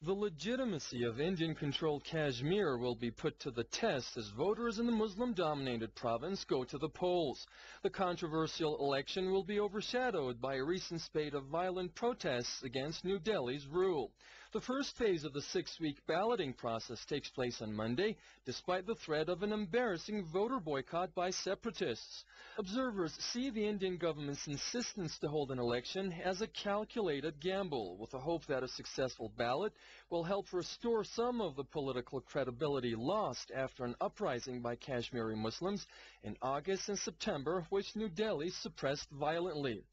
The legitimacy of Indian-controlled Kashmir will be put to the test as voters in the Muslim-dominated province go to the polls. The controversial election will be overshadowed by a recent spate of violent protests against New Delhi's rule. The first phase of the 6-week balloting process takes place on Monday, despite the threat of an embarrassing voter boycott by separatists. Observers see the Indian government's insistence to hold an election as a calculated gamble, with the hope that a successful ballot will help restore some of the political credibility lost after an uprising by Kashmiri Muslims in August and September, which New Delhi suppressed violently.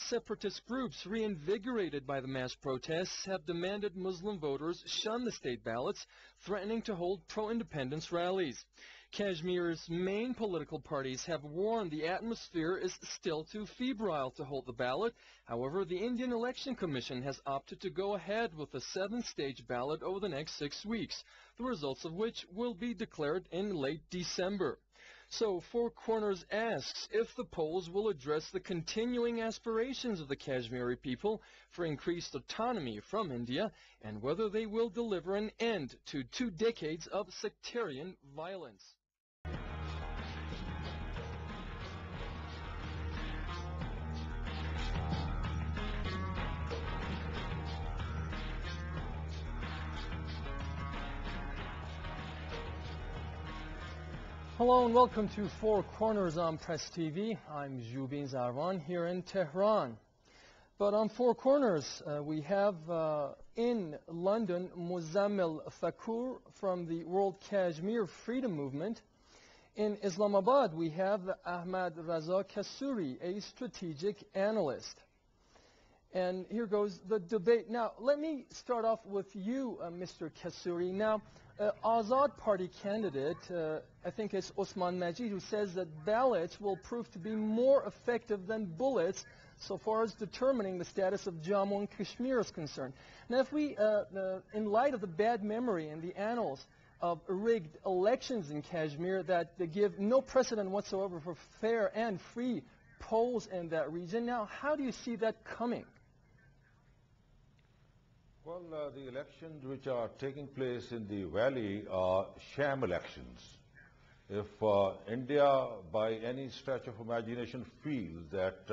Separatist groups, reinvigorated by the mass protests, have demanded Muslim voters shun the state ballots, threatening to hold pro-independence rallies. Kashmir's main political parties have warned the atmosphere is still too febrile to hold the ballot. However, the Indian Election Commission has opted to go ahead with a 7-stage ballot over the next 6 weeks, the results of which will be declared in late December. So, Four Corners asks if the polls will address the continuing aspirations of the Kashmiri people for increased autonomy from India, and whether they will deliver an end to 2 decades of sectarian violence. Hello and welcome to Four Corners on Press TV. I'm Zubin Zarwan here in Tehran. But on Four Corners, we have in London Muzzammil Thakur from the World Kashmir Freedom Movement. In Islamabad, we have Ahmad Raza Kasuri, a strategic analyst. And here goes the debate. Now, let me start off with you, Mr. Kasuri. Now, Azad Party candidate, I think it's Osman Majid, who says that ballots will prove to be more effective than bullets so far as determining the status of Jammu and Kashmir is concerned. Now, if we, in light of the bad memory in the annals of rigged elections in Kashmir that give no precedent whatsoever for fair and free polls in that region, now, how do you see that coming? Well, the elections which are taking place in the valley are sham elections. If India, by any stretch of imagination, feels that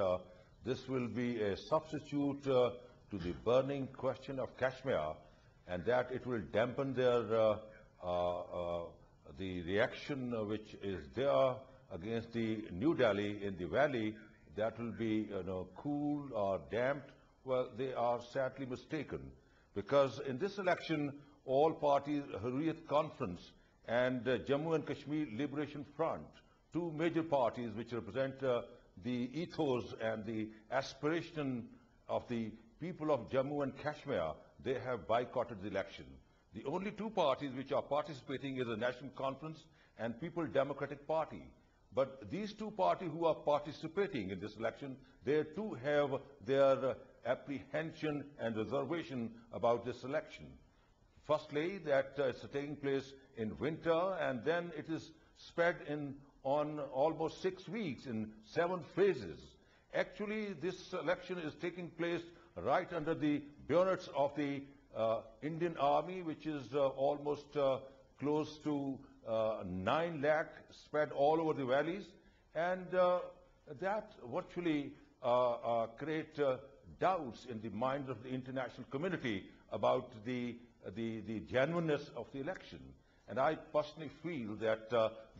this will be a substitute to the burning question of Kashmir, and that it will dampen their the reaction which is there against the New Delhi in the valley, that will be cool or damped, well, they are sadly mistaken. Because in this election, all parties, Hurriyat Conference and Jammu and Kashmir Liberation Front, 2 major parties which represent the ethos and the aspiration of the people of Jammu and Kashmir, they have boycotted the election. The only 2 parties which are participating is the National Conference and People Democratic Party. But these 2 parties who are participating in this election, they too have their apprehension and reservation about this election. Firstly, that it's taking place in winter, and then it is spread on almost 6 weeks in 7 phases. Actually, this election is taking place right under the bayonets of the Indian Army, which is almost close to 9 lakh spread all over the valleys, and that virtually create doubts in the minds of the international community about the genuineness of the election. And I personally feel that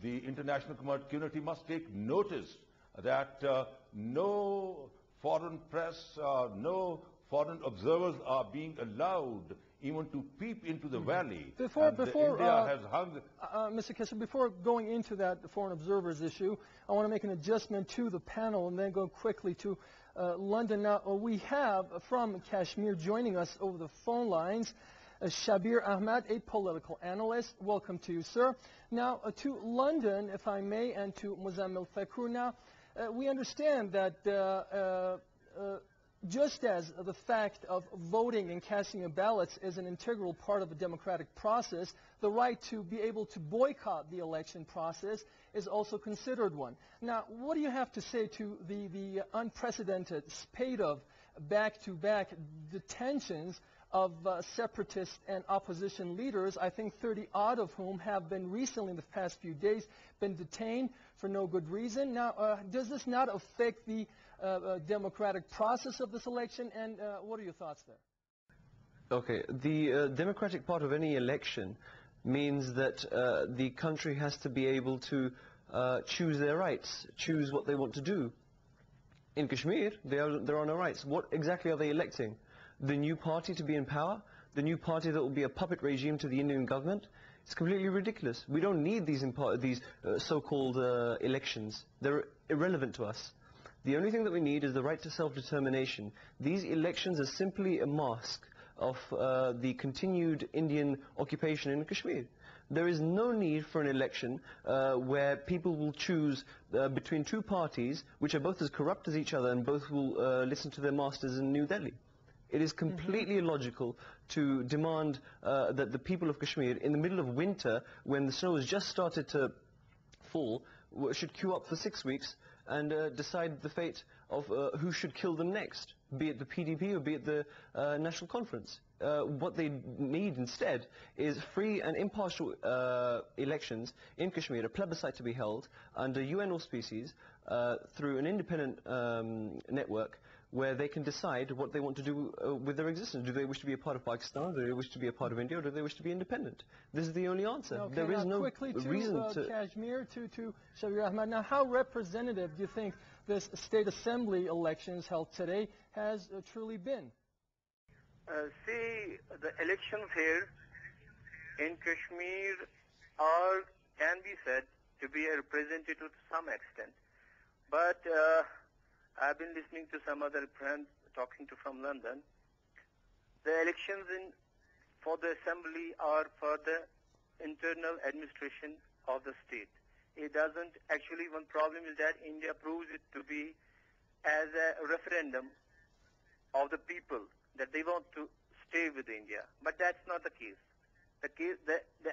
the international community must take notice that no foreign press, no foreign observers are being allowed even to peep into the valley. India has hung... Mr. Kessler, before going into that foreign observers issue, I want to make an adjustment to the panel and then go quickly to London. Now, we have from Kashmir joining us over the phone lines, Shabir Ahmad, a political analyst. Welcome to you, sir. Now, to London, if I may, and to Muzzammil Thakur. Now, we understand that just as the fact of voting and casting of ballots is an integral part of the democratic process, the right to be able to boycott the election process is also considered one. Now, what do you have to say to the unprecedented spate of back-to-back detentions of separatist and opposition leaders, I think 30-odd of whom have been recently, in the past few days, been detained for no good reason. Now, does this not affect the democratic process of this election, and what are your thoughts there? Okay, the democratic part of any election means that the country has to be able to choose their rights, choose what they want to do. In Kashmir, there are no rights. What exactly are they electing? The new party to be in power? The new party that will be a puppet regime to the Indian government? It's completely ridiculous. We don't need these so-called elections. They're irrelevant to us. The only thing that we need is the right to self-determination. These elections are simply a mask of the continued Indian occupation in Kashmir. There is no need for an election where people will choose between two parties which are both as corrupt as each other and both will listen to their masters in New Delhi. It is completely illogical to demand that the people of Kashmir, in the middle of winter, when the snow has just started to fall, should queue up for 6 weeks and decide the fate of who should kill them next, be it the PDP or be it the National Conference. What they need instead is free and impartial elections in Kashmir, a plebiscite to be held under UN auspices through an independent network where they can decide what they want to do with their existence. Do they wish to be a part of Pakistan? Do they wish to be a part of India? Or do they wish to be independent? This is the only answer. Okay, there is no quickly reason to Kashmir, to Shabir Ahmad. Now, how representative do you think this state assembly elections held today has truly been? See, the elections here in Kashmir can be said to be a representative to some extent. But I've been listening to some other friends talking to from London. The elections for the assembly are for the internal administration of the state. It doesn't actually, one problem is that India proves it to be as a referendum of the people that they want to stay with India. But that's not the case. The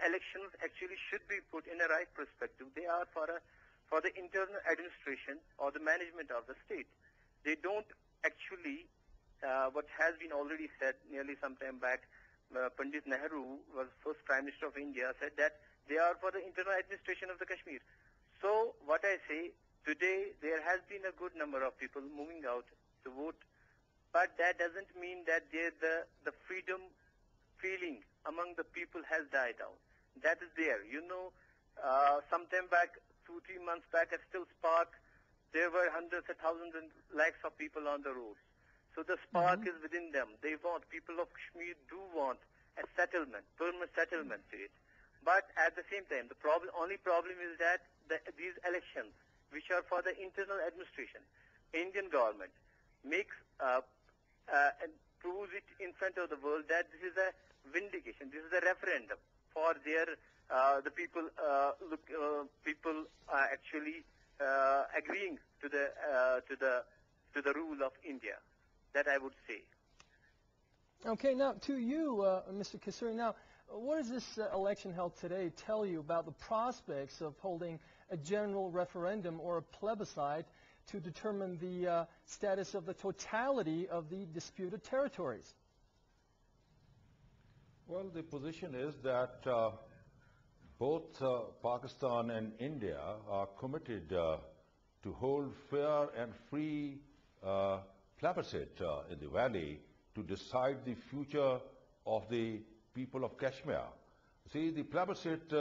elections actually should be put in a right perspective. They are for the internal administration or the management of the state. They don't actually, what has been already said nearly some time back, Pandit Nehru was first Prime Minister of India, said that they are for the internal administration of the Kashmir. So what I say, today there has been a good number of people moving out to vote, but that doesn't mean that the freedom feeling among the people has died down. That is there. You know, sometime back, 2-3 months back at Still Park, there were hundreds of thousands and lakhs of people on the roads. So the spark is within them. They want, people of Kashmir do want a settlement, permanent settlement to it. But at the same time, the only problem is that these elections, which are for the internal administration, Indian government makes and proves it in front of the world that this is a vindication, this is a referendum for their the people actually agreeing to the rule of India. That I would say. Okay, now to you, Mr. Kasuri. Now, what does this election held today tell you about the prospects of holding a general referendum or a plebiscite to determine the status of the totality of the disputed territories? Well, the position is that both Pakistan and India are committed to hold fair and free plebiscite in the valley to decide the future of the people of Kashmir. See, the plebiscite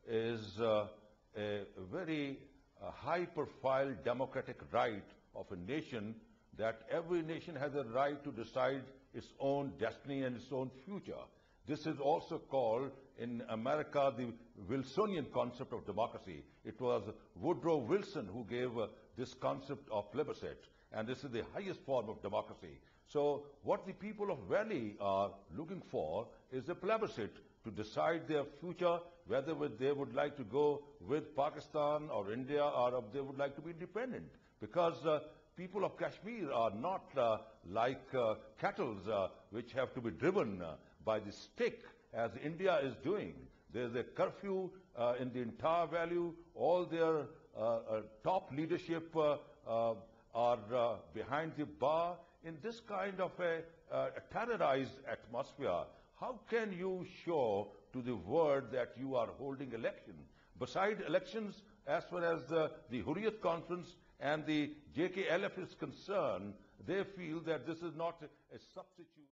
is a very high-profile democratic right of a nation, that every nation has a right to decide its own destiny and its own future. This is also called in America the Wilsonian concept of democracy. It was Woodrow Wilson who gave this concept of plebiscite, and this is the highest form of democracy. So what the people of Valley are looking for is a plebiscite to decide their future, whether they would like to go with Pakistan or India, or if they would like to be independent. Because people of Kashmir are not like cattle which have to be driven by the stick as India is doing. There's a curfew in the entire valley. All their top leadership are behind the bar. in this kind of a terrorized atmosphere, how can you show to the world that you are holding election? Beside elections, as far as the Hurriyat Conference and the JKLF is concerned, they feel that this is not a substitute.